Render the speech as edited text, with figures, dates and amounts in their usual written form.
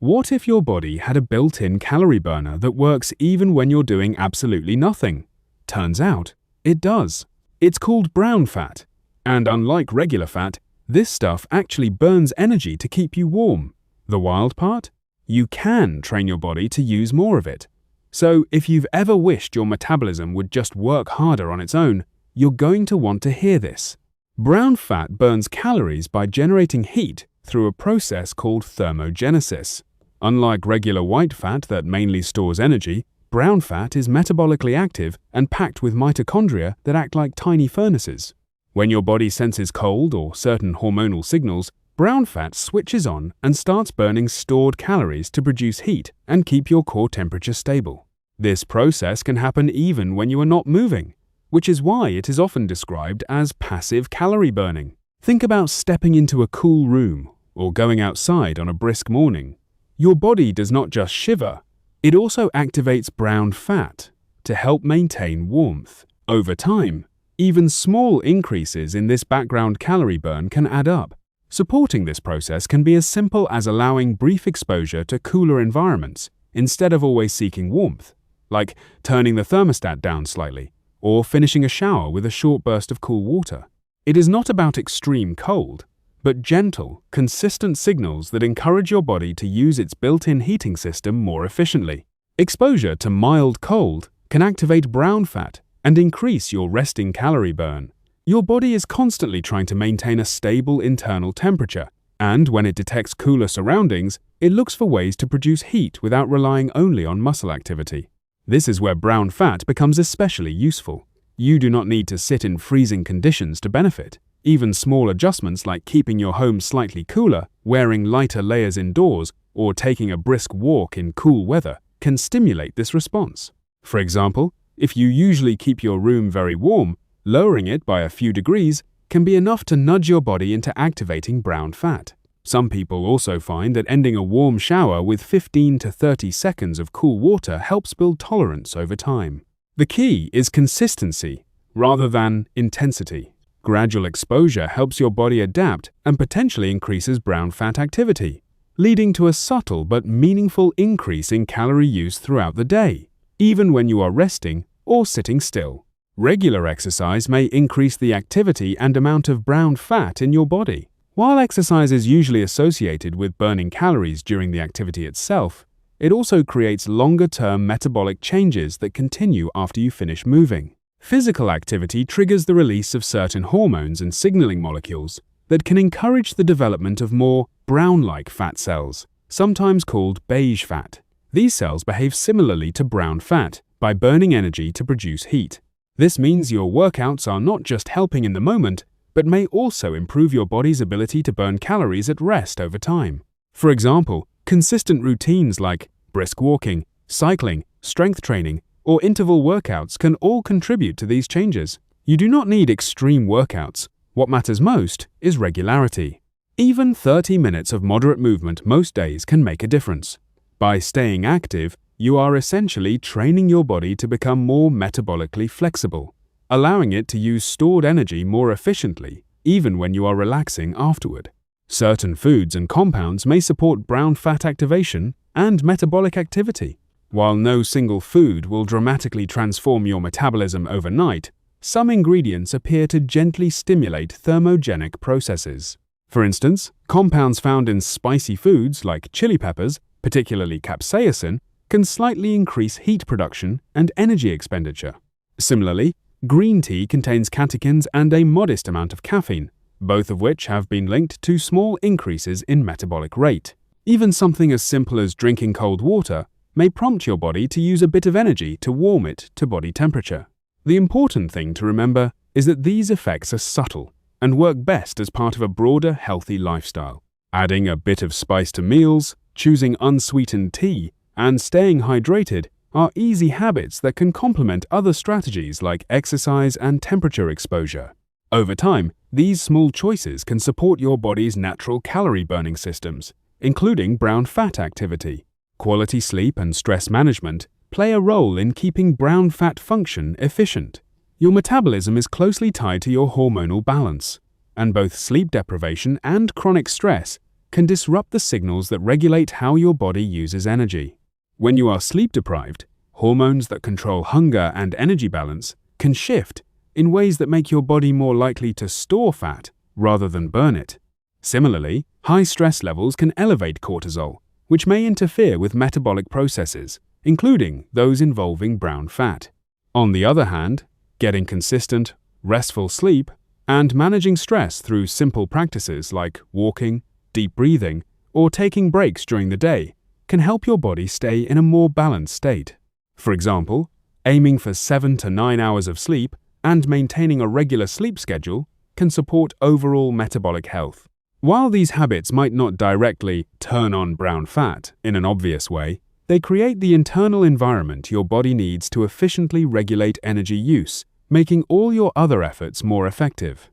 What if your body had a built-in calorie burner that works even when you're doing absolutely nothing? Turns out, it does. It's called brown fat. And unlike regular fat, this stuff actually burns energy to keep you warm. The wild part? You can train your body to use more of it. So if you've ever wished your metabolism would just work harder on its own, you're going to want to hear this. Brown fat burns calories by generating heat through a process called thermogenesis. Unlike regular white fat that mainly stores energy, brown fat is metabolically active and packed with mitochondria that act like tiny furnaces. When your body senses cold or certain hormonal signals, brown fat switches on and starts burning stored calories to produce heat and keep your core temperature stable. This process can happen even when you are not moving, which is why it is often described as passive calorie burning. Think about stepping into a cool room or going outside on a brisk morning. Your body does not just shiver, it also activates brown fat to help maintain warmth. Over time, even small increases in this background calorie burn can add up. Supporting this process can be as simple as allowing brief exposure to cooler environments instead of always seeking warmth, like turning the thermostat down slightly or finishing a shower with a short burst of cool water. It is not about extreme cold, but gentle, consistent signals that encourage your body to use its built-in heating system more efficiently. Exposure to mild cold can activate brown fat and increase your resting calorie burn. Your body is constantly trying to maintain a stable internal temperature, and when it detects cooler surroundings, it looks for ways to produce heat without relying only on muscle activity. This is where brown fat becomes especially useful. You do not need to sit in freezing conditions to benefit. Even small adjustments like keeping your home slightly cooler, wearing lighter layers indoors, or taking a brisk walk in cool weather can stimulate this response. For example, if you usually keep your room very warm, lowering it by a few degrees can be enough to nudge your body into activating brown fat. Some people also find that ending a warm shower with 15 to 30 seconds of cool water helps build tolerance over time. The key is consistency rather than intensity. Gradual exposure helps your body adapt and potentially increases brown fat activity, leading to a subtle but meaningful increase in calorie use throughout the day, even when you are resting or sitting still. Regular exercise may increase the activity and amount of brown fat in your body. While exercise is usually associated with burning calories during the activity itself, it also creates longer-term metabolic changes that continue after you finish moving. Physical activity triggers the release of certain hormones and signaling molecules that can encourage the development of more brown-like fat cells, sometimes called beige fat. These cells behave similarly to brown fat by burning energy to produce heat. This means your workouts are not just helping in the moment, but may also improve your body's ability to burn calories at rest over time. For example, consistent routines like brisk walking, cycling, strength training, or interval workouts can all contribute to these changes. You do not need extreme workouts. What matters most is regularity. Even 30 minutes of moderate movement most days can make a difference. By staying active, you are essentially training your body to become more metabolically flexible, allowing it to use stored energy more efficiently, even when you are relaxing afterward. Certain foods and compounds may support brown fat activation and metabolic activity. While no single food will dramatically transform your metabolism overnight, some ingredients appear to gently stimulate thermogenic processes. For instance, compounds found in spicy foods like chili peppers, particularly capsaicin, can slightly increase heat production and energy expenditure. Similarly, green tea contains catechins and a modest amount of caffeine, both of which have been linked to small increases in metabolic rate. Even something as simple as drinking cold water may prompt your body to use a bit of energy to warm it to body temperature. The important thing to remember is that these effects are subtle and work best as part of a broader healthy lifestyle. Adding a bit of spice to meals, choosing unsweetened tea, and staying hydrated are easy habits that can complement other strategies like exercise and temperature exposure. Over time, these small choices can support your body's natural calorie-burning systems, including brown fat activity. Quality sleep and stress management play a role in keeping brown fat function efficient. Your metabolism is closely tied to your hormonal balance, and both sleep deprivation and chronic stress can disrupt the signals that regulate how your body uses energy. When you are sleep-deprived, hormones that control hunger and energy balance can shift in ways that make your body more likely to store fat rather than burn it. Similarly, high stress levels can elevate cortisol, which may interfere with metabolic processes, including those involving brown fat. On the other hand, getting consistent, restful sleep and managing stress through simple practices like walking, deep breathing, or taking breaks during the day can help your body stay in a more balanced state. For example, aiming for 7 to 9 hours of sleep and maintaining a regular sleep schedule can support overall metabolic health. While these habits might not directly turn on brown fat in an obvious way, they create the internal environment your body needs to efficiently regulate energy use, making all your other efforts more effective.